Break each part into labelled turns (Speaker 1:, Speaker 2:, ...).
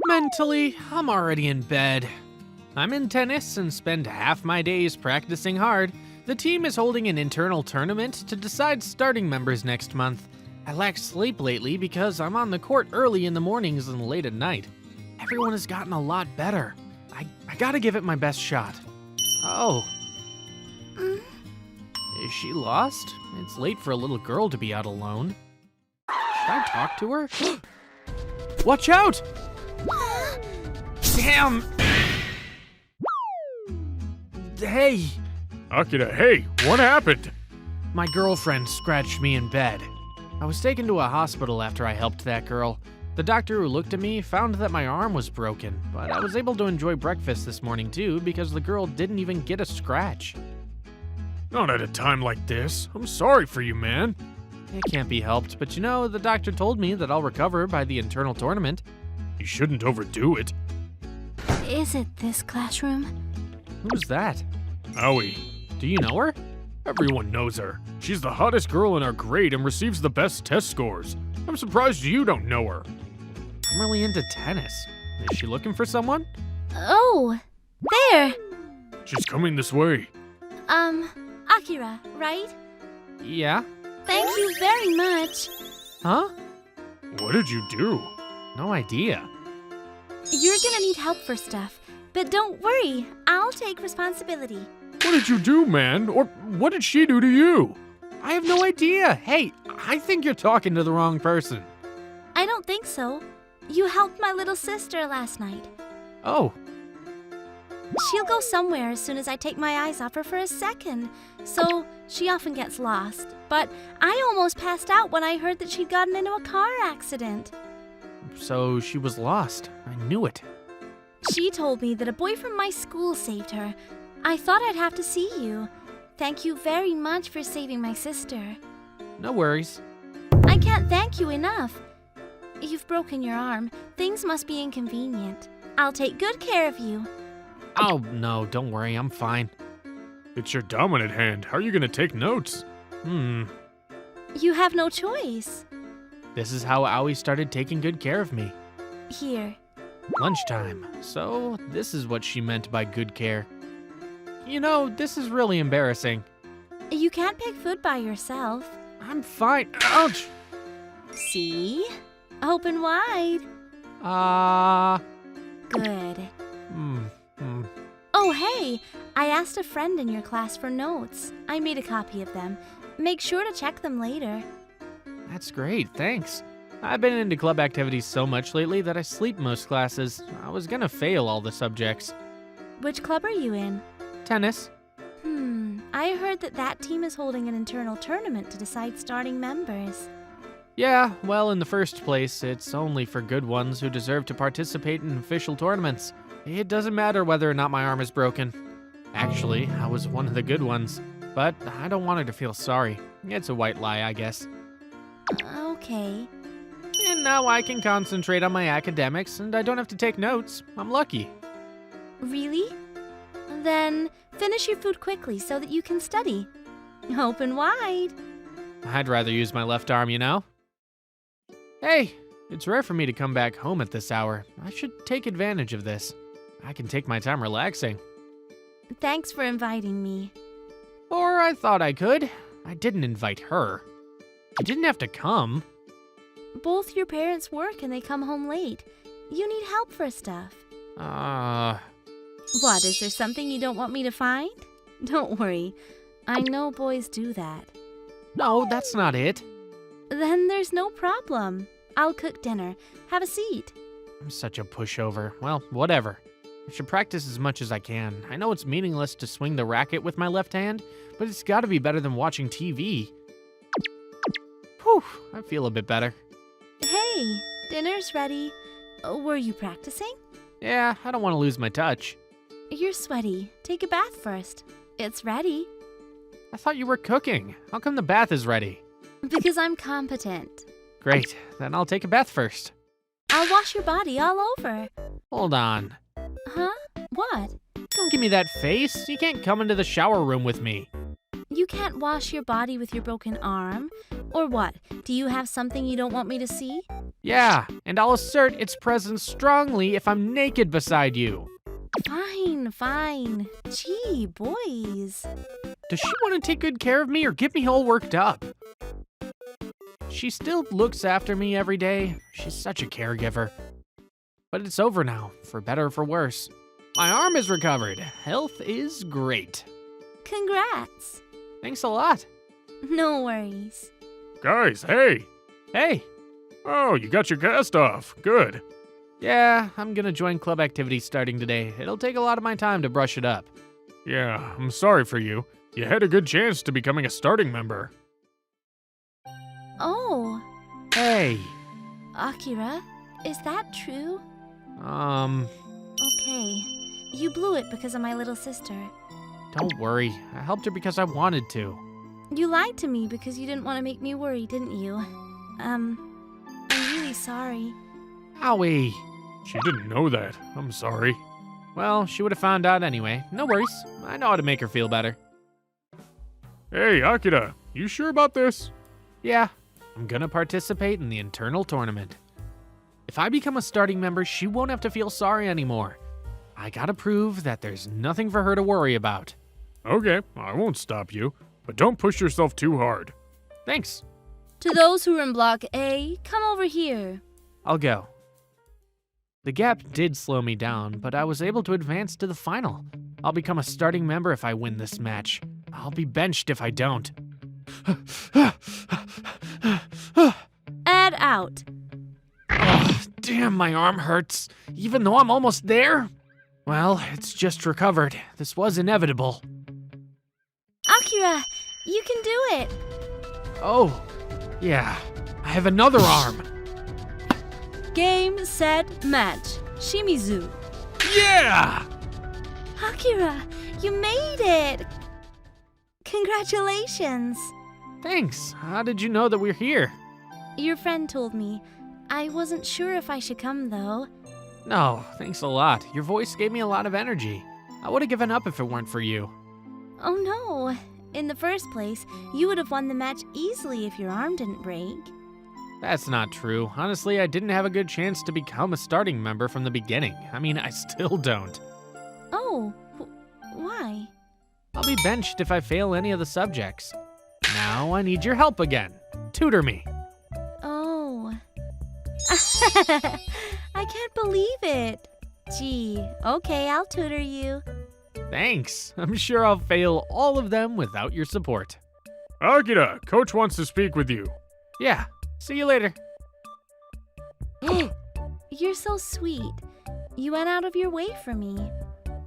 Speaker 1: Mentally, I'm already in bed. I'm in tennis and spend half my days practicing hard. The team is holding an internal tournament to decide starting members next month. I lack sleep lately because I'm on the court early in the mornings and late at night. Everyone has gotten a lot better. I gotta give it my best shot. Oh. Is she lost? It's late for a little girl to be out alone. Should I talk to her? Watch out! Damn! Hey!
Speaker 2: Akira, hey, what happened?
Speaker 1: My girlfriend scratched me in bed. I was taken to a hospital after I helped that girl. The doctor who looked at me found that my arm was broken, but I was able to enjoy breakfast this morning too because the girl didn't even get a scratch.
Speaker 2: Not at a time like this. I'm sorry for you, man.
Speaker 1: It can't be helped, but you know, the doctor told me that I'll recover by the internal tournament.
Speaker 2: You shouldn't overdo it.
Speaker 3: Is it this classroom?
Speaker 1: Who's that?
Speaker 2: Aoi.
Speaker 1: Do you know her?
Speaker 2: Everyone knows her. She's the hottest girl in our grade and receives the best test scores. I'm surprised you don't know her.
Speaker 1: I'm really into tennis. Is she looking for someone?
Speaker 3: Oh, there.
Speaker 2: She's coming this way.
Speaker 3: Akira, right?
Speaker 1: Yeah?
Speaker 3: Thank you very much.
Speaker 1: Huh?
Speaker 2: What did you do?
Speaker 1: No idea.
Speaker 3: You're gonna need help for stuff, but don't worry, I'll take responsibility.
Speaker 2: What did you do, man? Or what did she do to you?
Speaker 1: I have no idea. Hey, I think you're talking to the wrong person.
Speaker 3: I don't think so. You helped my little sister last night.
Speaker 1: Oh,
Speaker 3: She'll go somewhere as soon as I take my eyes off her for a second, so she often gets lost. But I almost passed out when I heard that she'd gotten into a car accident.
Speaker 1: so she was lost. I knew it.
Speaker 3: She told me that a boy from my school saved her. I thought I'd have to see you. Thank you very much for saving my sister.
Speaker 1: No worries.
Speaker 3: I can't thank you enough. You've broken your arm. Things must be inconvenient. I'll take good care of you.
Speaker 1: Oh, no, don't worry. I'm fine.
Speaker 2: It's your dominant hand. How are you gonna take notes?
Speaker 3: You have no choice.
Speaker 1: This is how Aoi started taking good care of me.
Speaker 3: Here.
Speaker 1: Lunchtime. So, this is what she meant by good care. You know, this is really embarrassing.
Speaker 3: You can't pick food by yourself.
Speaker 1: I'm fine. Ouch!
Speaker 3: See? Open wide. Good. Oh, hey! I asked a friend in your class for notes. I made a copy of them. Make sure to check them later.
Speaker 1: That's great, thanks. I've been into club activities so much lately that I sleep most classes. I was gonna fail all the subjects.
Speaker 3: Which club are you in?
Speaker 1: Tennis.
Speaker 3: I heard that team is holding an internal tournament to decide starting members.
Speaker 1: Yeah, well, in the first place, it's only for good ones who deserve to participate in official tournaments. It doesn't matter whether or not my arm is broken. Actually, I was one of the good ones. But I don't want her to feel sorry. It's a white lie, I guess.
Speaker 3: Okay.
Speaker 1: And now I can concentrate on my academics, and I don't have to take notes. I'm lucky.
Speaker 3: Really? Then finish your food quickly so that you can study. Open wide.
Speaker 1: I'd rather use my left arm, you know? Hey, it's rare for me to come back home at this hour. I should take advantage of this. I can take my time relaxing.
Speaker 3: Thanks for inviting me.
Speaker 1: Or I thought I could. I didn't invite her. You didn't have to come.
Speaker 3: Both your parents work and they come home late. You need help for stuff. What, is there something you don't want me to find? Don't worry. I know boys do that.
Speaker 1: No, that's not it.
Speaker 3: Then there's no problem. I'll cook dinner. Have a seat.
Speaker 1: I'm such a pushover. Well, whatever. I should practice as much as I can. I know it's meaningless to swing the racket with my left hand, but it's gotta be better than watching TV. Whew, I feel a bit better.
Speaker 3: Hey, dinner's ready. Were you practicing?
Speaker 1: Yeah, I don't want to lose my touch.
Speaker 3: You're sweaty. Take a bath first. It's ready.
Speaker 1: I thought you were cooking. How come the bath is ready?
Speaker 3: Because I'm competent.
Speaker 1: Great, then I'll take a bath first.
Speaker 3: I'll wash your body all over.
Speaker 1: Hold on.
Speaker 3: Huh? What?
Speaker 1: Don't give me that face. You can't come into the shower room with me.
Speaker 3: You can't wash your body with your broken arm? Or what? Do you have something you don't want me to see?
Speaker 1: Yeah, and I'll assert its presence strongly if I'm naked beside you.
Speaker 3: Fine, fine. Gee, boys.
Speaker 1: Does she want to take good care of me or get me all worked up? She still looks after me every day. She's such a caregiver. But it's over now, for better or for worse. My arm is recovered. Health is great.
Speaker 3: Congrats.
Speaker 1: Thanks a lot.
Speaker 3: No worries.
Speaker 2: Guys, hey!
Speaker 1: Hey.
Speaker 2: Oh, you got your cast off. Good.
Speaker 1: Yeah, I'm gonna join club activities starting today. It'll take a lot of my time to brush it up.
Speaker 2: Yeah, I'm sorry for you. You had a good chance to becoming a starting member.
Speaker 3: Oh,
Speaker 1: Hey.
Speaker 3: Akira, is that true? Okay. You blew it because of my little sister.
Speaker 1: Don't worry. I helped her because I wanted to.
Speaker 3: You lied to me because you didn't want to make me worry, didn't you? I'm really sorry.
Speaker 1: Owie.
Speaker 2: She didn't know that. I'm sorry.
Speaker 1: Well, she would have found out anyway. No worries. I know how to make her feel better.
Speaker 2: Hey, Akira, you sure about this?
Speaker 1: Yeah, I'm gonna participate in the internal tournament. If I become a starting member, she won't have to feel sorry anymore. I gotta prove that there's nothing for her to worry about.
Speaker 2: Okay, I won't stop you, but don't push yourself too hard.
Speaker 1: Thanks.
Speaker 3: To those who are in Block A, come over here.
Speaker 1: I'll go. The gap did slow me down, but I was able to advance to the final. I'll become a starting member if I win this match. I'll be benched if I don't.
Speaker 3: Add out.
Speaker 1: Oh, damn, my arm hurts, even though I'm almost there. Well, it's just recovered. This was inevitable.
Speaker 3: Akira, you can do it.
Speaker 1: Oh, yeah, I have another arm.
Speaker 3: Game, set, match. Shimizu.
Speaker 1: Yeah!
Speaker 3: Akira, you made it. Congratulations.
Speaker 1: Thanks. How did you know that we're here?
Speaker 3: Your friend told me. I wasn't sure if I should come, though.
Speaker 1: No, thanks a lot. Your voice gave me a lot of energy. I would have given up if it weren't for you.
Speaker 3: Oh, no. In the first place, you would have won the match easily if your arm didn't break.
Speaker 1: That's not true. Honestly, I didn't have a good chance to become a starting member from the beginning. I mean, I still don't.
Speaker 3: Oh, why?
Speaker 1: I'll be benched if I fail any of the subjects. Now I need your help again. Tutor me.
Speaker 3: Oh. I can't believe it. Gee, okay, I'll tutor you.
Speaker 1: Thanks. I'm sure I'll fail all of them without your support.
Speaker 2: Akira, coach wants to speak with you.
Speaker 1: Yeah, see you later.
Speaker 3: You're so sweet. You went out of your way for me.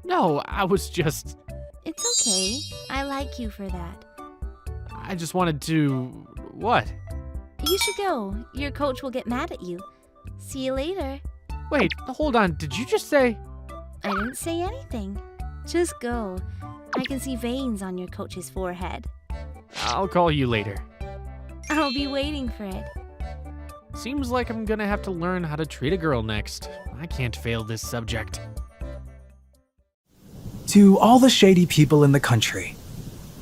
Speaker 1: No, I was just...
Speaker 3: It's okay. I like you for that.
Speaker 1: I just wanted to... What?
Speaker 3: You should go. Your coach will get mad at you. See you later.
Speaker 1: Wait, hold on. Did you just say...
Speaker 3: I didn't say anything. Just go. I can see veins on your coach's forehead.
Speaker 1: I'll call you later.
Speaker 3: I'll be waiting for it.
Speaker 1: Seems like I'm gonna have to learn how to treat a girl next. I can't fail this subject.
Speaker 4: To all the shady people in the country,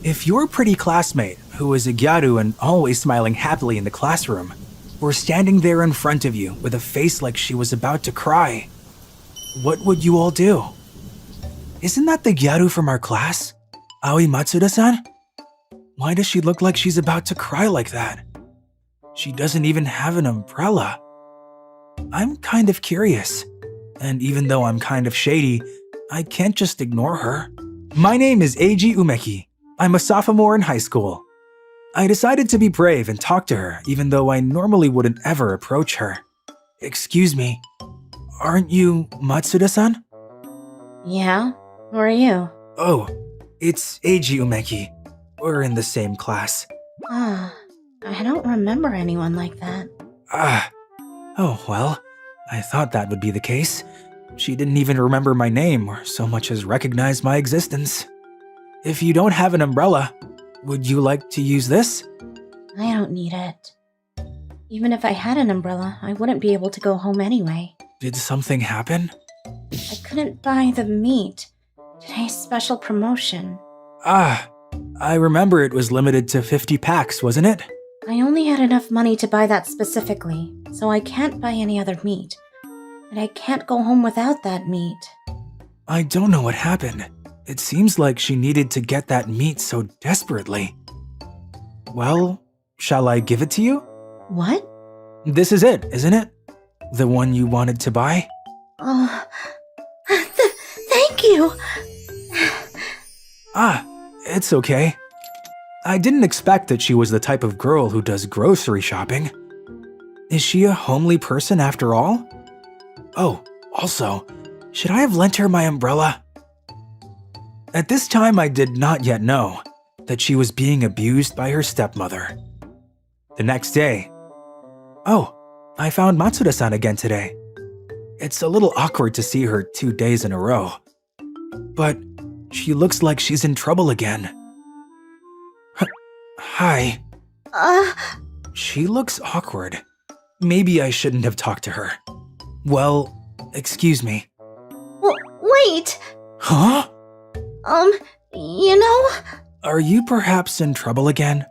Speaker 4: if your pretty classmate, who is a gyaru and always smiling happily in the classroom, were standing there in front of you with a face like she was about to cry, what would you all do? Isn't that the gyaru from our class? Aoi Matsuda-san? Why does she look like she's about to cry like that? She doesn't even have an umbrella. I'm kind of curious, and even though I'm kind of shady, I can't just ignore her. My name is Eiji Umeki. I'm a sophomore in high school. I decided to be brave and talk to her even though I normally wouldn't ever approach her. Excuse me, aren't you Matsuda-san?
Speaker 5: Yeah? Who are you?
Speaker 4: Oh, it's Eiji Umeki. We're in the same class.
Speaker 5: I don't remember anyone like that.
Speaker 4: Oh well, I thought that would be the case. She didn't even remember my name or so much as recognize my existence. If you don't have an umbrella, would you like to use this?
Speaker 5: I don't need it. Even if I had an umbrella, I wouldn't be able to go home anyway.
Speaker 4: Did something happen?
Speaker 5: I couldn't buy the meat. Today's special promotion.
Speaker 4: I remember it was limited to 50 packs, wasn't it?
Speaker 5: I only had enough money to buy that specifically, so I can't buy any other meat. And I can't go home without that meat.
Speaker 4: I don't know what happened. It seems like she needed to get that meat so desperately. Well, shall I give it to you?
Speaker 5: What?
Speaker 4: This is it, isn't it? The one you wanted to buy?
Speaker 5: Oh, thank you!
Speaker 4: It's okay. I didn't expect that she was the type of girl who does grocery shopping. Is she a homely person after all? Oh, also, should I have lent her my umbrella? At this time, I did not yet know that she was being abused by her stepmother. The next day, I found Matsuda-san again today. It's a little awkward to see her 2 days in a row. But she looks like she's in trouble again. Hi. She looks awkward. Maybe I shouldn't have talked to her. Well, excuse me.
Speaker 5: Wait!
Speaker 4: Huh?
Speaker 5: You know?
Speaker 4: Are you perhaps in trouble again?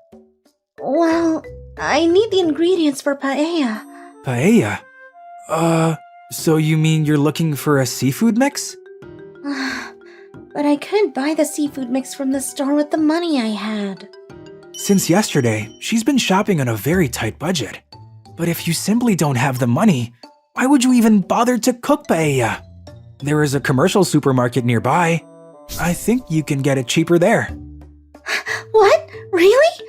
Speaker 5: Well, I need the ingredients for paella.
Speaker 4: Paella? So you mean you're looking for a seafood mix?
Speaker 5: But I couldn't buy the seafood mix from the store with the money I had.
Speaker 4: Since yesterday, she's been shopping on a very tight budget. But if you simply don't have the money, why would you even bother to cook paella? There is a commercial supermarket nearby. I think you can get it cheaper there.
Speaker 5: What? Really?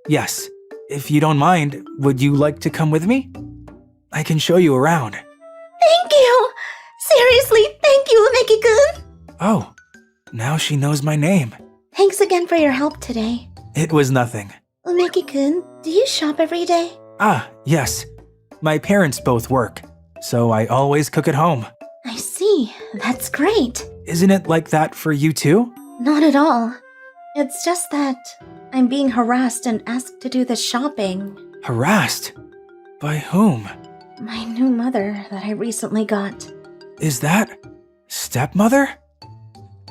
Speaker 4: Yes. If you don't mind, would you like to come with me? I can show you around.
Speaker 5: Thank you! Seriously, thank you, Umeki-kun!
Speaker 4: Oh, now she knows my name.
Speaker 5: Thanks again for your help today.
Speaker 4: It was nothing.
Speaker 5: Umeki-kun, do you shop every day?
Speaker 4: Yes. My parents both work, so I always cook at home.
Speaker 5: I see. That's great.
Speaker 4: Isn't it like that for you too?
Speaker 5: Not at all. It's just that I'm being harassed and asked to do the shopping.
Speaker 4: Harassed? By whom?
Speaker 5: My new mother that I recently got.
Speaker 4: Is that stepmother?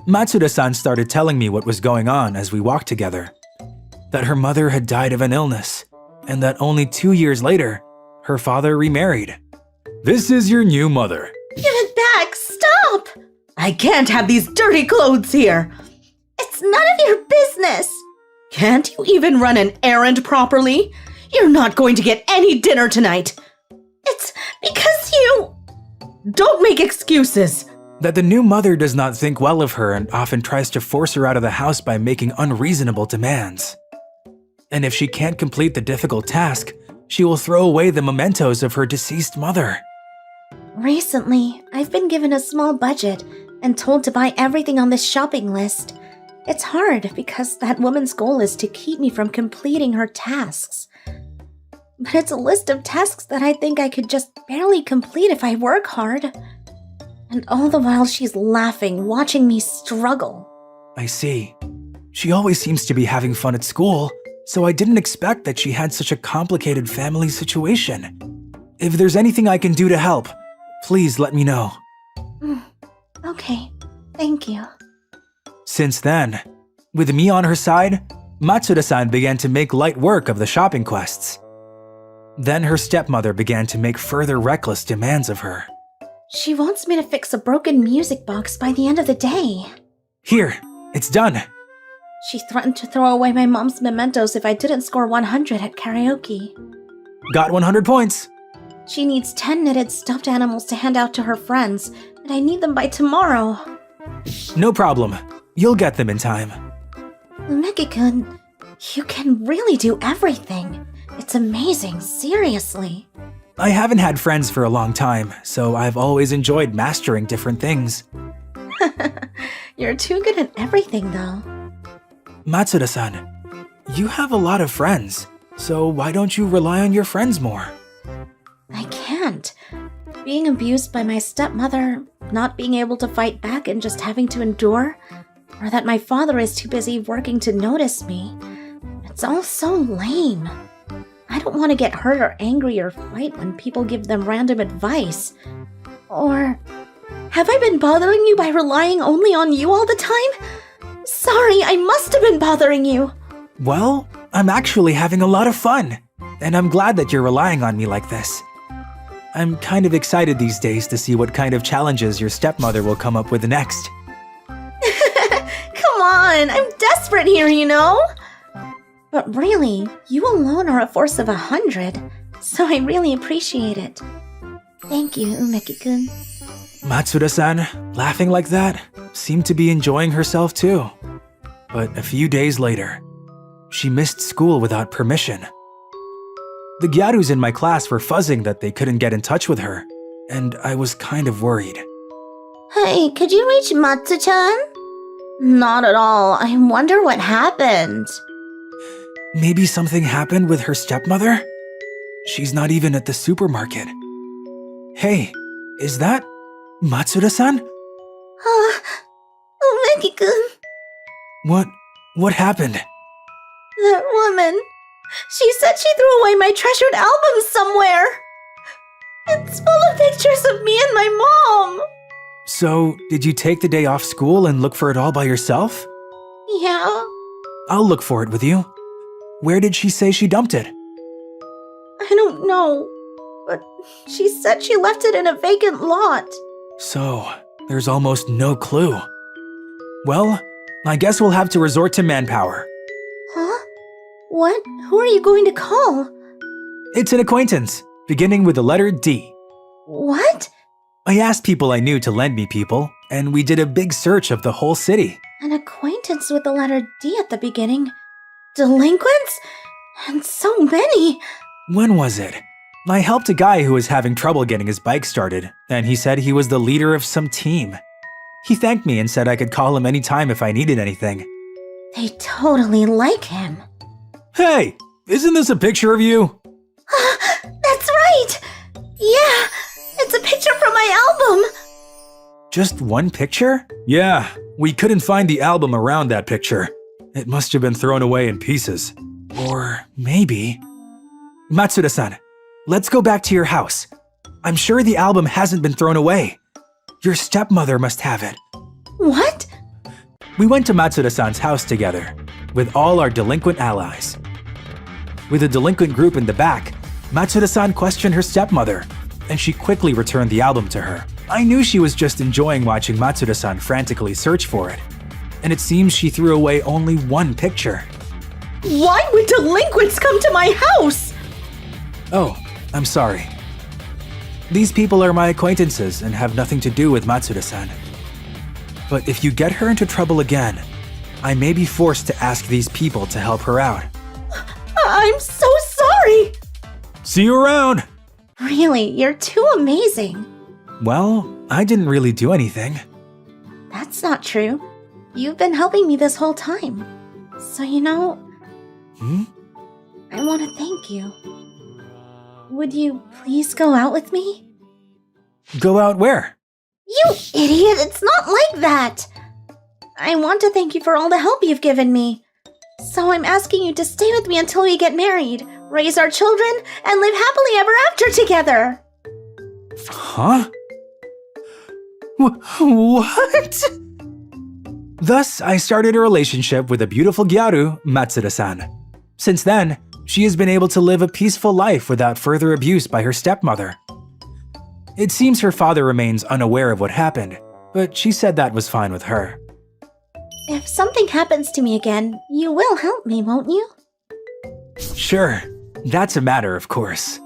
Speaker 4: Matsuda-san started telling me what was going on as we walked together. That her mother had died of an illness, and that only 2 years later, her father remarried. This is your new mother.
Speaker 5: Give it back! Stop!
Speaker 6: I can't have these dirty clothes here.
Speaker 5: It's none of your business!
Speaker 6: Can't you even run an errand properly? You're not going to get any dinner tonight.
Speaker 5: It's because you...
Speaker 6: Don't make excuses.
Speaker 4: That the new mother does not think well of her and often tries to force her out of the house by making unreasonable demands. And if she can't complete the difficult task, she will throw away the mementos of her deceased mother.
Speaker 5: Recently, I've been given a small budget and told to buy everything on this shopping list. It's hard because that woman's goal is to keep me from completing her tasks. But it's a list of tasks that I think I could just barely complete if I work hard. And all the while she's laughing, watching me struggle.
Speaker 4: I see. She always seems to be having fun at school, so I didn't expect that she had such a complicated family situation. If there's anything I can do to help, please let me know.
Speaker 5: Okay, thank you.
Speaker 4: Since then, with me on her side, Matsuda-san began to make light work of the shopping quests. Then her stepmother began to make further reckless demands of her.
Speaker 5: She wants me to fix a broken music box by the end of the day.
Speaker 4: Here, it's done.
Speaker 5: She threatened to throw away my mom's mementos if I didn't score 100 at karaoke.
Speaker 4: Got 100 points.
Speaker 5: She needs 10 knitted stuffed animals to hand out to her friends, and I need them by tomorrow.
Speaker 4: No problem. You'll get them in time.
Speaker 5: Umeki-kun, you can really do everything. It's amazing, seriously.
Speaker 4: I haven't had friends for a long time, so I've always enjoyed mastering different things.
Speaker 5: You're too good at everything, though.
Speaker 4: Matsuda-san, you have a lot of friends, so why don't you rely on your friends more?
Speaker 5: I can't. Being abused by my stepmother, not being able to fight back and just having to endure, or that my father is too busy working to notice me. It's all so lame. I don't want to get hurt or angry or fight when people give them random advice. Or, have I been bothering you by relying only on you all the time? Sorry, I must have been bothering you.
Speaker 4: Well, I'm actually having a lot of fun, and I'm glad that you're relying on me like this. I'm kind of excited these days to see what kind of challenges your stepmother will come up with next.
Speaker 5: Come on, I'm desperate here, you know? But really, you alone are a force of 100, so I really appreciate it. Thank you, Umeki-kun.
Speaker 4: Matsuda-san, laughing like that, seemed to be enjoying herself too. But a few days later, she missed school without permission. The gyarus in my class were fuzzing that they couldn't get in touch with her, and I was kind of worried.
Speaker 5: Hey, could you reach Matsu-chan? Not at all. I wonder what happened.
Speaker 4: Maybe something happened with her stepmother? She's not even at the supermarket. Hey, is that Matsuda-san?
Speaker 5: Umeki-kun,
Speaker 4: What happened?
Speaker 5: that woman. She said she threw away my treasured album somewhere. It's full of pictures of me and my mom.
Speaker 4: So, did you take the day off school and look for it all by yourself?
Speaker 5: Yeah,
Speaker 4: I'll look for it with you. Where did she say she dumped it?
Speaker 5: I don't know. But she said she left it in a vacant lot.
Speaker 4: So, there's almost no clue. Well, I guess we'll have to resort to manpower.
Speaker 5: Huh? What? Who are you going to call?
Speaker 4: It's an acquaintance, beginning with the letter D.
Speaker 5: What?
Speaker 4: I asked people I knew to lend me people, and we did a big search of the whole city.
Speaker 5: An acquaintance with the letter D at the beginning. Delinquents? And so many.
Speaker 4: When was it? I helped a guy who was having trouble getting his bike started, and he said he was the leader of some team. He thanked me and said I could call him anytime if I needed anything.
Speaker 5: They totally like him.
Speaker 4: Hey, isn't this a picture of you?
Speaker 5: That's right! Yeah, it's a picture from my album!
Speaker 4: Just one picture? Yeah, we couldn't find the album around that picture. It must have been thrown away in pieces. Or maybe… Matsuda-san, let's go back to your house. I'm sure the album hasn't been thrown away. Your stepmother must have it.
Speaker 5: What?
Speaker 4: We went to Matsuda-san's house together, with all our delinquent allies. With the delinquent group in the back, Matsuda-san questioned her stepmother, and she quickly returned the album to her. I knew she was just enjoying watching Matsuda-san frantically search for it, and it seems she threw away only one picture.
Speaker 6: Why would delinquents come to my house?
Speaker 4: Oh, I'm sorry. These people are my acquaintances and have nothing to do with Matsuda-san. But if you get her into trouble again, I may be forced to ask these people to help her out.
Speaker 6: I'm so sorry.
Speaker 4: See you around!
Speaker 5: Really, you're too amazing.
Speaker 4: Well, I didn't really do anything.
Speaker 5: That's not true. You've been helping me this whole time. So you know… I want to thank you. Would you please go out with me?
Speaker 4: Go out where?
Speaker 5: You idiot! It's not like that! I want to thank you for all the help you've given me. So I'm asking you to stay with me until we get married, raise our children, and live happily ever after together.
Speaker 4: Huh? What? Thus, I started a relationship with a beautiful gyaru, Matsuda-san. Since then, she has been able to live a peaceful life without further abuse by her stepmother. It seems her father remains unaware of what happened, but she said that was fine with her.
Speaker 5: If something happens to me again, you will help me, won't you?
Speaker 4: Sure, that's a matter of course.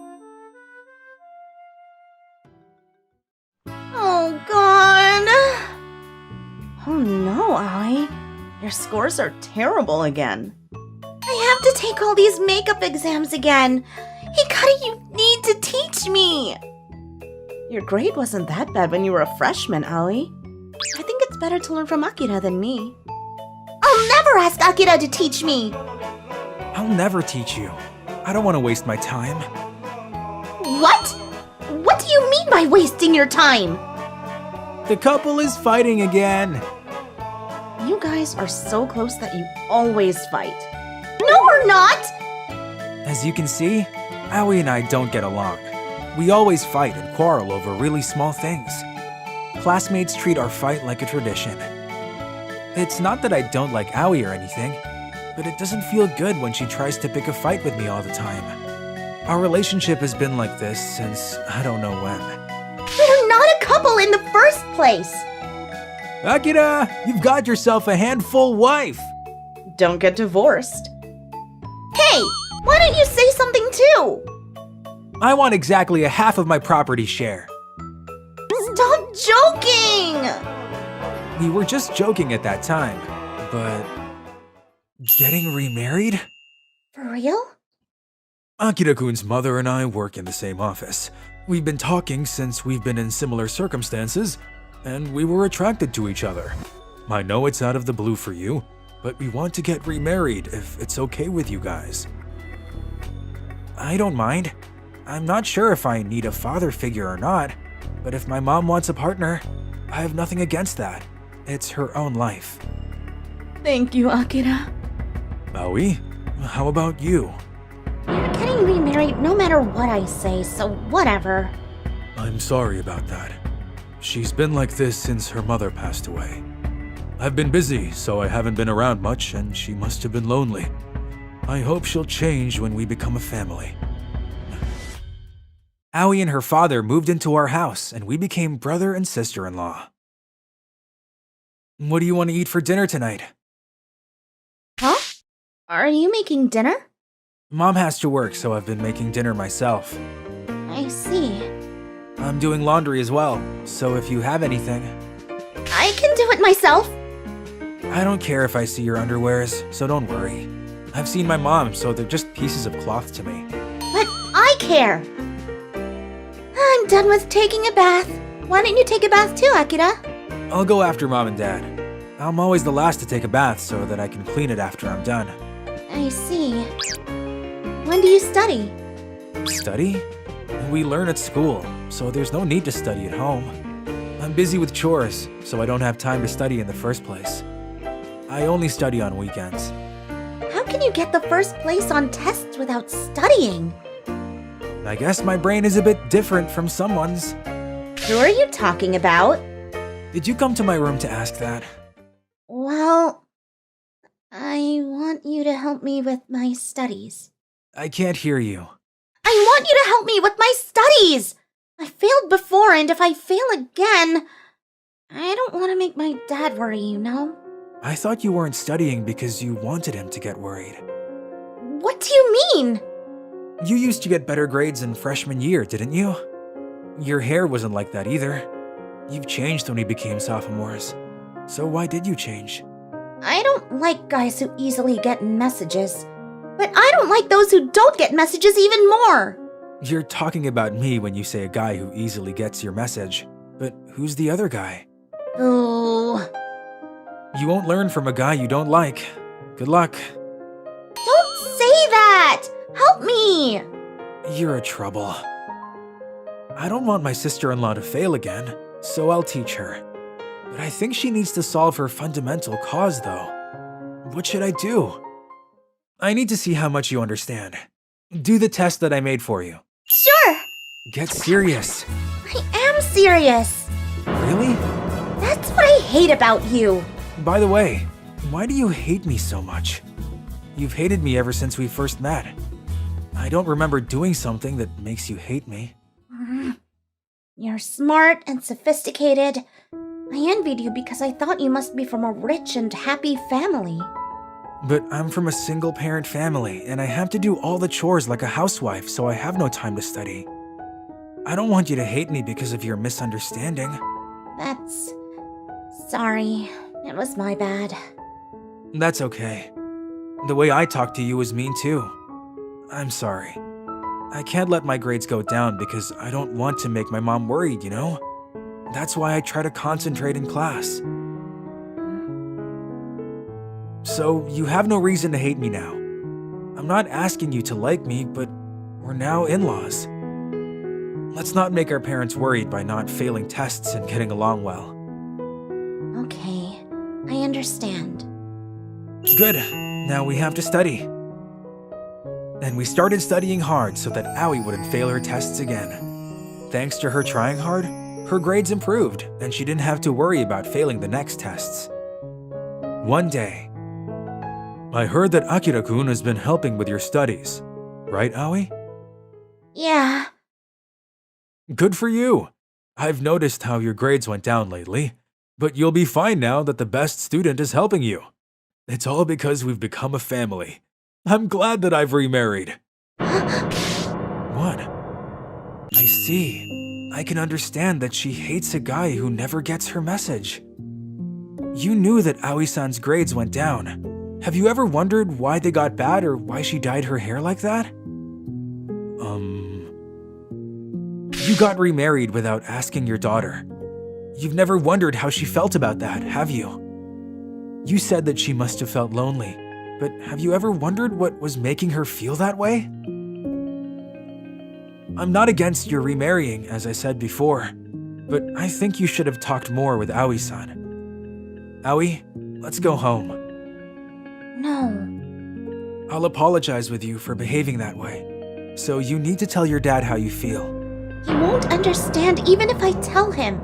Speaker 5: Oh, God. Oh no, Aoi.
Speaker 6: Your scores are terrible again.
Speaker 5: I have to take all these makeup exams again. Hikari, you need to teach me.
Speaker 6: Your grade wasn't that bad when you were a freshman, Aoi. I think it's better to learn from Akira than me.
Speaker 5: I'll never ask Akira to teach me.
Speaker 4: I'll never teach you. I don't want to waste my time.
Speaker 5: What? What do you mean by wasting your time?
Speaker 4: The couple is fighting again.
Speaker 6: You guys are so close that you always fight.
Speaker 5: No, we're not.
Speaker 4: As you can see, Aoi and I don't get along. We always fight and quarrel over really small things. Classmates treat our fight like a tradition. It's not that I don't like Aoi or anything, but it doesn't feel good when she tries to pick a fight with me all the time. Our relationship has been like this since I don't know when.
Speaker 5: We're not a couple in the first place!
Speaker 4: Akira, you've got yourself a handful wife!
Speaker 6: Don't get divorced.
Speaker 5: Hey! Why don't you say something too?
Speaker 4: I want exactly a half of my property share.
Speaker 5: Stop joking!
Speaker 4: We were just joking at that time, but... getting remarried?
Speaker 5: For real?
Speaker 4: Aki Raccoon's mother and I work in the same office. We've been talking since we've been in similar circumstances, and we were attracted to each other. I know it's out of the blue for you, but we want to get remarried if it's okay with you guys. I don't mind. I'm not sure if I need a father figure or not, but if my mom wants a partner, I have nothing against that. It's her own life.
Speaker 6: Thank you, Akira.
Speaker 4: Aoi, how about you?
Speaker 5: You're getting remarried no matter what I say, so whatever.
Speaker 4: I'm sorry about that. She's been like this since her mother passed away. I've been busy, so I haven't been around much, and she must have been lonely. I hope she'll change when we become a family. Aoi and her father moved into our house, and we became brother and sister-in-law. What do you want to eat for dinner tonight?
Speaker 5: Huh? Are you making dinner?
Speaker 4: Mom has to work, so I've been making dinner myself.
Speaker 5: I see.
Speaker 4: I'm doing laundry as well, so if you have anything...
Speaker 5: I can do it myself.
Speaker 4: I don't care if I see your underwears, so don't worry. I've seen my mom, so they're just pieces of cloth to me.
Speaker 5: But I care. I'm done with taking a bath. Why don't you take a bath too, Akira?
Speaker 4: I'll go after Mom and Dad. I'm always the last to take a bath so that I can clean it after I'm done.
Speaker 5: I see. When do you study?
Speaker 4: Study? We learn at school, so there's no need to study at home. I'm busy with chores, so I don't have time to study in the first place. I only study on weekends.
Speaker 5: How can you get the first place on tests without studying?
Speaker 4: I guess my brain is a bit different from someone's.
Speaker 5: Who are you talking about?
Speaker 4: Did you come to my room to ask that?
Speaker 5: Well, I want you to help me with my studies.
Speaker 4: I can't hear you.
Speaker 5: I want you to help me with my studies! I failed before, and if I fail again, I don't want to make my dad worry, you know?
Speaker 4: I thought you weren't studying because you wanted him to get worried.
Speaker 5: What do you mean?
Speaker 4: You used to get better grades in freshman year, didn't you? Your hair wasn't like that either. You've changed when we became sophomores. So why did you change?
Speaker 5: I don't like guys who easily get messages. But I don't like those who don't get messages even more.
Speaker 4: You're talking about me when you say a guy who easily gets your message. But who's the other guy?
Speaker 5: Ooh.
Speaker 4: You won't learn from a guy you don't like. Good luck.
Speaker 5: Don't say that! Help me!
Speaker 4: You're a trouble. I don't want my sister-in-law to fail again, so I'll teach her. But I think she needs to solve her fundamental cause, though. What should I do? I need to see how much you understand. Do the test that I made for you.
Speaker 5: Sure!
Speaker 4: Get serious.
Speaker 5: I am serious.
Speaker 4: Really?
Speaker 5: That's what I hate about you.
Speaker 4: By the way, why do you hate me so much? You've hated me ever since we first met. I don't remember doing something that makes you hate me.
Speaker 5: You're smart and sophisticated. I envied you because I thought you must be from a rich and happy family.
Speaker 4: But I'm from a single-parent family, and I have to do all the chores like a housewife, so I have no time to study. I don't want you to hate me because of your misunderstanding.
Speaker 5: That's... sorry. It was my bad.
Speaker 4: That's okay. The way I talk to you is mean too. I'm sorry. I can't let my grades go down because I don't want to make my mom worried, you know? That's why I try to concentrate in class. So you have no reason to hate me now. I'm not asking you to like me, but we're now in-laws. Let's not make our parents worried by not failing tests and getting along well.
Speaker 5: Okay, I understand.
Speaker 4: Good. Now we have to study. And we started studying hard so that Aoi wouldn't fail her tests again. Thanks to her trying hard, her grades improved, and she didn't have to worry about failing the next tests. One day. I heard that Aki Raccoon has been helping with your studies. Right, Aoi?
Speaker 5: Yeah.
Speaker 4: Good for you. I've noticed how your grades went down lately, but you'll be fine now that the best student is helping you. It's all because we've become a family. I'm glad that I've remarried. What? I see. I can understand that she hates a guy who never gets her message. You knew that Aoi-san's grades went down. Have you ever wondered why they got bad or why she dyed her hair like that? You got remarried without asking your daughter. You've never wondered how she felt about that, have you? You said that she must have felt lonely, but have you ever wondered what was making her feel that way? I'm not against your remarrying, as I said before, but I think you should have talked more with Aoi-san. Aoi, let's go home.
Speaker 5: No.
Speaker 4: I'll apologize with you for behaving that way, so you need to tell your dad how you feel.
Speaker 5: He won't understand even if I tell him.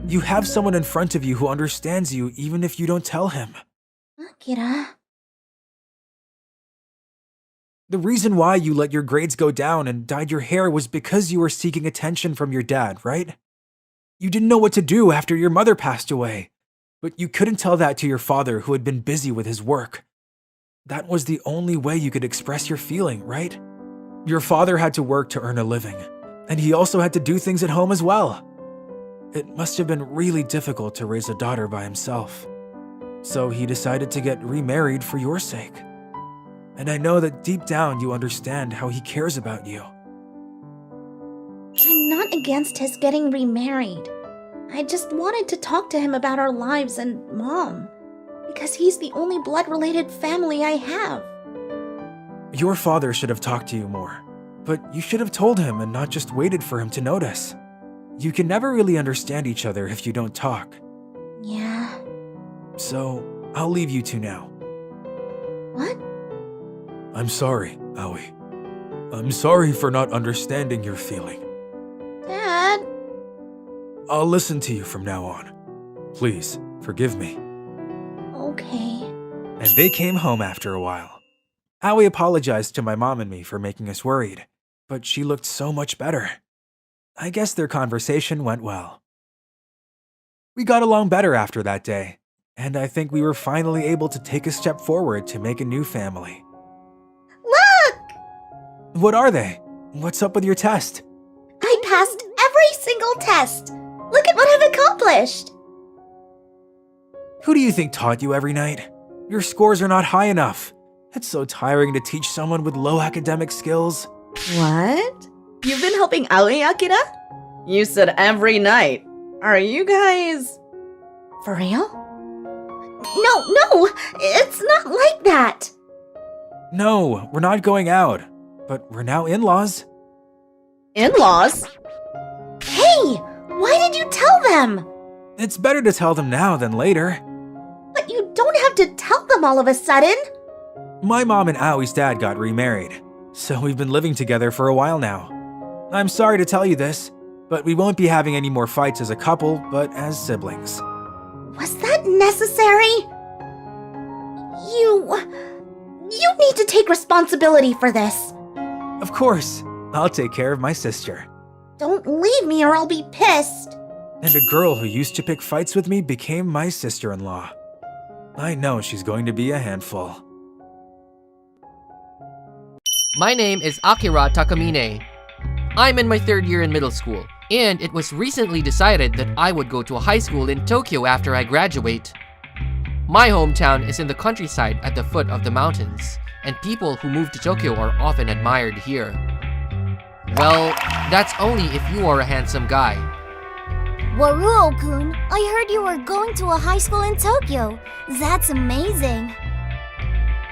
Speaker 4: You have someone in front of you who understands you even if you don't tell him.
Speaker 5: Akira.
Speaker 4: The reason why you let your grades go down and dyed your hair was because you were seeking attention from your dad, right? You didn't know what to do after your mother passed away, but you couldn't tell that to your father who had been busy with his work. That was the only way you could express your feeling, right? Your father had to work to earn a living, and he also had to do things at home as well. It must have been really difficult to raise a daughter by himself. So he decided to get remarried for your sake. And I know that deep down you understand how he cares about you.
Speaker 5: I'm not against his getting remarried. I just wanted to talk to him about our lives and Mom, because he's the only blood-related family I have.
Speaker 4: Your father should have talked to you more, but you should have told him and not just waited for him to notice. You can never really understand each other if you don't talk.
Speaker 5: Yeah.
Speaker 4: So, I'll leave you two now.
Speaker 5: What?
Speaker 4: I'm sorry, Aoi. I'm sorry for not understanding your feeling.
Speaker 5: Dad?
Speaker 4: I'll listen to you from now on. Please, forgive me.
Speaker 5: Okay.
Speaker 4: And they came home after a while. Aoi apologized to my mom and me for making us worried, but she looked so much better. I guess their conversation went well. We got along better after that day, and I think we were finally able to take a step forward to make a new family.
Speaker 5: Look!
Speaker 4: What are they? What's up with your test?
Speaker 5: I passed every single test! Look at what I've accomplished!
Speaker 4: Who do you think taught you every night? Your scores are not high enough. It's so tiring to teach someone with low academic skills.
Speaker 6: What? You've been helping Aoi, Akira? You said every night. Are you guys...
Speaker 5: For real? No! It's not like that!
Speaker 4: No, we're not going out, but we're now in-laws.
Speaker 6: in-laws?
Speaker 5: Hey! Why did you tell them?
Speaker 4: It's better to tell them now than later.
Speaker 5: But you don't have to tell them all of a sudden!
Speaker 4: My mom and Aoi's dad got remarried, so we've been living together for a while now. I'm sorry to tell you this, but we won't be having any more fights as a couple, but as siblings.
Speaker 5: Was that necessary? You need to take responsibility for this.
Speaker 4: Of course, I'll take care of my sister.
Speaker 5: Don't leave me or I'll be pissed.
Speaker 4: And a girl who used to pick fights with me became my sister-in-law. I know she's going to be a handful.
Speaker 7: My name is Akira Takamina. I'm in my third year in middle school, and it was recently decided that I would go to a high school in Tokyo after I graduate. My hometown is in the countryside at the foot of the mountains, and people who move to Tokyo are often admired here. Well, that's only if you are a handsome guy.
Speaker 8: Waruo-kun, I heard you were going to a high school in Tokyo. That's amazing.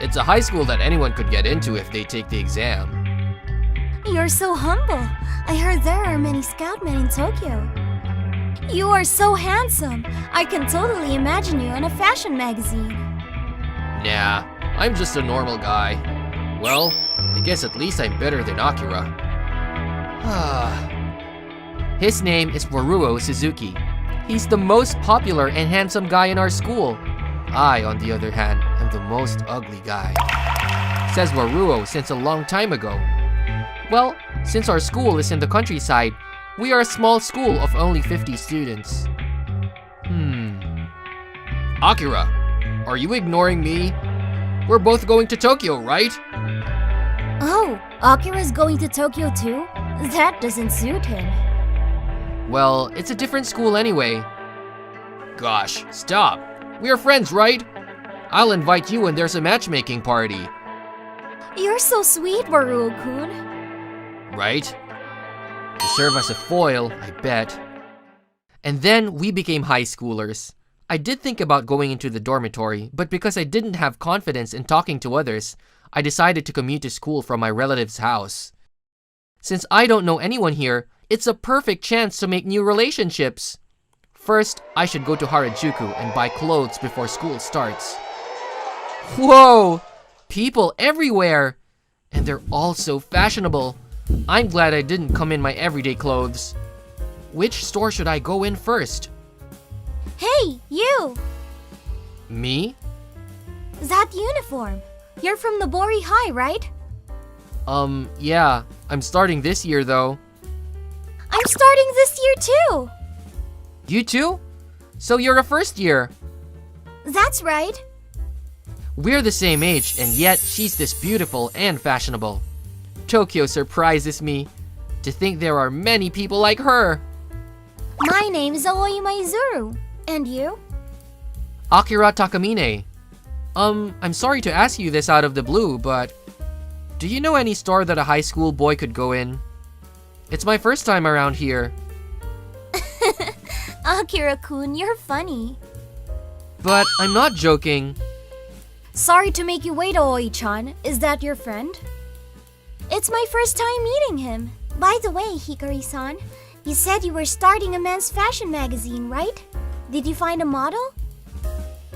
Speaker 7: It's a high school that anyone could get into if they take the exam.
Speaker 8: You're so humble. I heard there are many scoutmen in Tokyo. You are so handsome. I can totally imagine you in a fashion magazine.
Speaker 7: Nah, I'm just a normal guy. Well, I guess at least I'm better than Akira. His name is Waruo Suzuki. He's the most popular and handsome guy in our school. I, on the other hand, am the most ugly guy. Says Waruo since a long time ago. Well, since our school is in the countryside, we are a small school of only 50 students. Akira, are you ignoring me? We're both going to Tokyo, right?
Speaker 8: Oh, Akira's going to Tokyo too? That doesn't suit him.
Speaker 7: Well, it's a different school anyway. Gosh, stop. We are friends, right? I'll invite you when there's a matchmaking party.
Speaker 8: You're so sweet, Waruo-kun.
Speaker 7: Right? To serve as a foil, I bet. And then we became high schoolers. I did think about going into the dormitory, but because I didn't have confidence in talking to others, I decided to commute to school from my relative's house. Since I don't know anyone here, it's a perfect chance to make new relationships. First, I should go to Harajuku and buy clothes before school starts. Whoa! People everywhere! And they're all so fashionable. I'm glad I didn't come in my everyday clothes. Which store should I go in first?
Speaker 8: Hey, you!
Speaker 7: Me?
Speaker 8: That uniform. You're from the Bori High, right?
Speaker 7: Yeah. I'm starting this year though.
Speaker 8: I'm starting this year too!
Speaker 7: You too? So you're a first year.
Speaker 8: That's right.
Speaker 7: We're the same age, and yet she's this beautiful and fashionable. Tokyo surprises me. To think there are many people like her.
Speaker 8: My name is Aoi Maizuru. And you?
Speaker 7: Akira Takamina. I'm sorry to ask you this out of the blue, but do you know any store that a high school boy could go in? It's my first time around here.
Speaker 8: Aki Raccoon, you're funny.
Speaker 7: But I'm not joking.
Speaker 8: Sorry to make you wait, Aoi-chan. Is that your friend? It's my first time meeting him. By the way, Hikari-san, you said you were starting a men's fashion magazine, right? Did you find a model?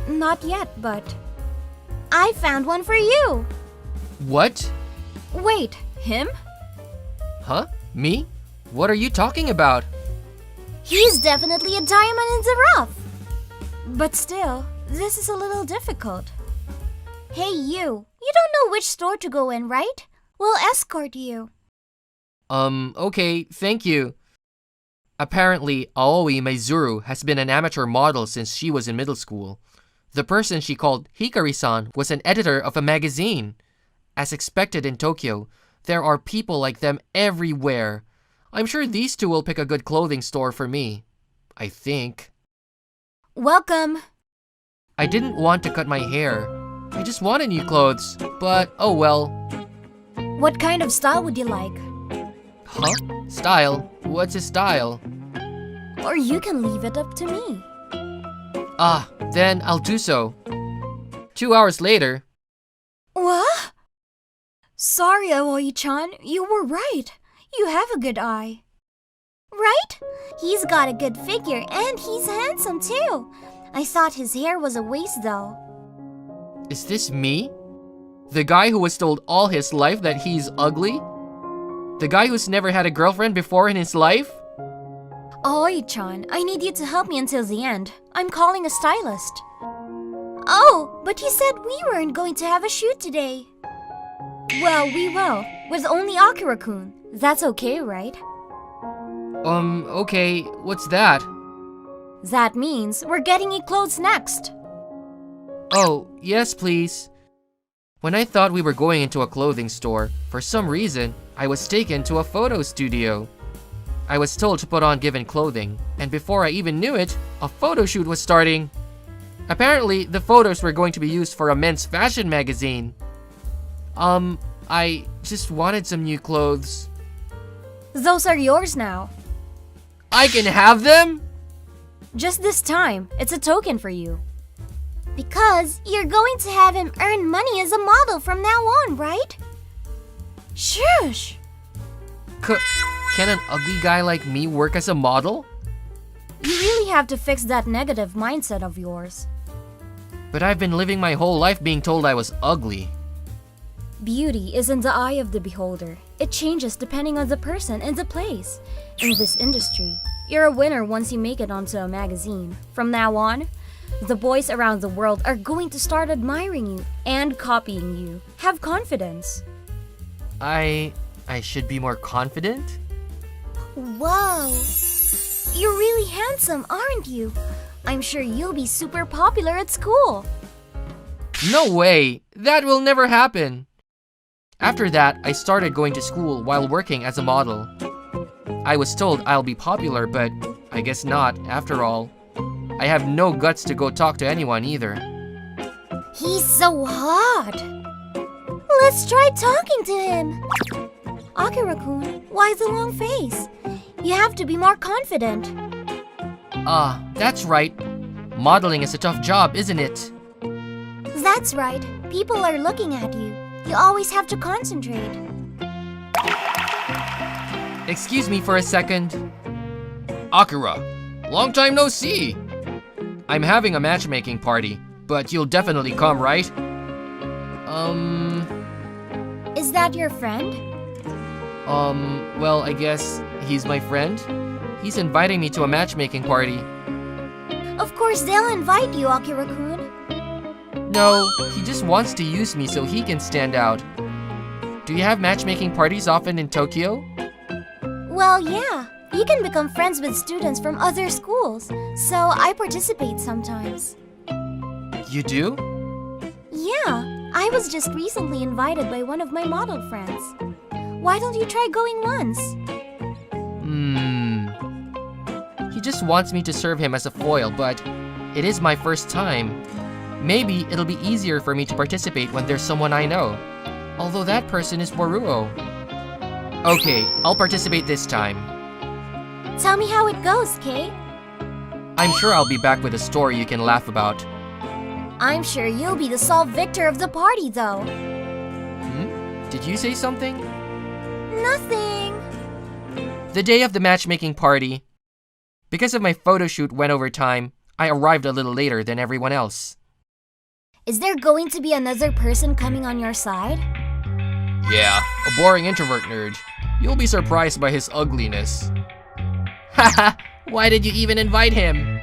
Speaker 8: Not yet, but I found one for you.
Speaker 7: What?
Speaker 8: Wait, him?
Speaker 7: Huh? Me? What are you talking about?
Speaker 8: He's definitely a diamond in the rough. But still, this is a little difficult. Hey, you don't know which store to go in, right? We'll escort you.
Speaker 7: Okay, thank you. Apparently, Aoi Maizuru has been an amateur model since she was in middle school. The person she called Hikari-san was an editor of a magazine. As expected in Tokyo, there are people like them everywhere. I'm sure these two will pick a good clothing store for me. I think.
Speaker 8: Welcome.
Speaker 7: I didn't want to cut my hair. I just wanted new clothes, but oh well.
Speaker 8: What kind of style would you like?
Speaker 7: Huh? Style? What's a style?
Speaker 8: Or you can leave it up to me.
Speaker 7: Ah, then I'll do so. 2 hours later.
Speaker 8: What? Sorry, Aoi-chan, you were right. You have a good eye. Right? He's got a good figure and he's handsome too. I thought his hair was a waste though.
Speaker 7: Is this me? The guy who was told all his life that he's ugly? The guy who's never had a girlfriend before in his life?
Speaker 8: Aoi-chan, I need you to help me until the end. I'm calling a stylist. Oh, but you said we weren't going to have a shoot today. Well, we will, with only Aki Raccoon. That's okay, right?
Speaker 7: Okay, what's that?
Speaker 8: That means we're getting you clothes next.
Speaker 7: Oh, yes please. When I thought we were going into a clothing store, for some reason, I was taken to a photo studio. I was told to put on given clothing, and before I even knew it, a photo shoot was starting. Apparently, the photos were going to be used for a men's fashion magazine. I just wanted some new clothes.
Speaker 8: Those are yours now.
Speaker 7: I can have them?
Speaker 8: Just this time, it's a token for you. Because you're going to have him earn money as a model from now on, right? Shush!
Speaker 7: Can an ugly guy like me work as a model?
Speaker 8: You really have to fix that negative mindset of yours.
Speaker 7: But I've been living my whole life being told I was ugly.
Speaker 8: Beauty is in the eye of the beholder. It changes depending on the person and the place. In this industry, you're a winner once you make it onto a magazine. From now on, The boys around the world are going to start admiring you and copying you. Have confidence.
Speaker 7: I should be more confident?
Speaker 8: Whoa! You're really handsome, aren't you? I'm sure you'll be super popular at school.
Speaker 7: No way! That will never happen! After that, I started going to school while working as a model. I was told I'll be popular, but I guess not, after all. I have no guts to go talk to anyone either.
Speaker 8: He's so hot! Let's try talking to him! Aki Raccoon, why the long face? You have to be more confident.
Speaker 7: That's right. Modeling is a tough job, isn't it?
Speaker 8: That's right. People are looking at you. You always have to concentrate.
Speaker 7: Excuse me for a second.
Speaker 2: Akira, long time no see.
Speaker 7: I'm having a matchmaking party, but you'll definitely come, right?
Speaker 8: Is that your friend?
Speaker 7: Well, I guess he's my friend. He's inviting me to a matchmaking party.
Speaker 8: Of course they'll invite you, Aki Raccoon.
Speaker 7: No, he just wants to use me so he can stand out. Do you have matchmaking parties often in Tokyo?
Speaker 8: Well, yeah. You can become friends with students from other schools, so I participate sometimes.
Speaker 7: You do?
Speaker 8: Yeah, I was just recently invited by one of my model friends. Why don't you try going once?
Speaker 7: He just wants me to serve him as a foil, but it is my first time. Maybe it'll be easier for me to participate when there's someone I know. Although that person is Boruo. Okay, I'll participate this time.
Speaker 8: Tell me how it goes, Kay.
Speaker 7: I'm sure I'll be back with a story you can laugh about.
Speaker 8: I'm sure you'll be the sole victor of the party, though.
Speaker 7: Did you say something?
Speaker 8: Nothing.
Speaker 7: The day of the matchmaking party. Because of my photo shoot went over time, I arrived a little later than everyone else.
Speaker 8: Is there going to be another person coming on your side?
Speaker 2: Yeah, a boring introvert nerd. You'll be surprised by his ugliness.
Speaker 7: Haha, why did you even invite him?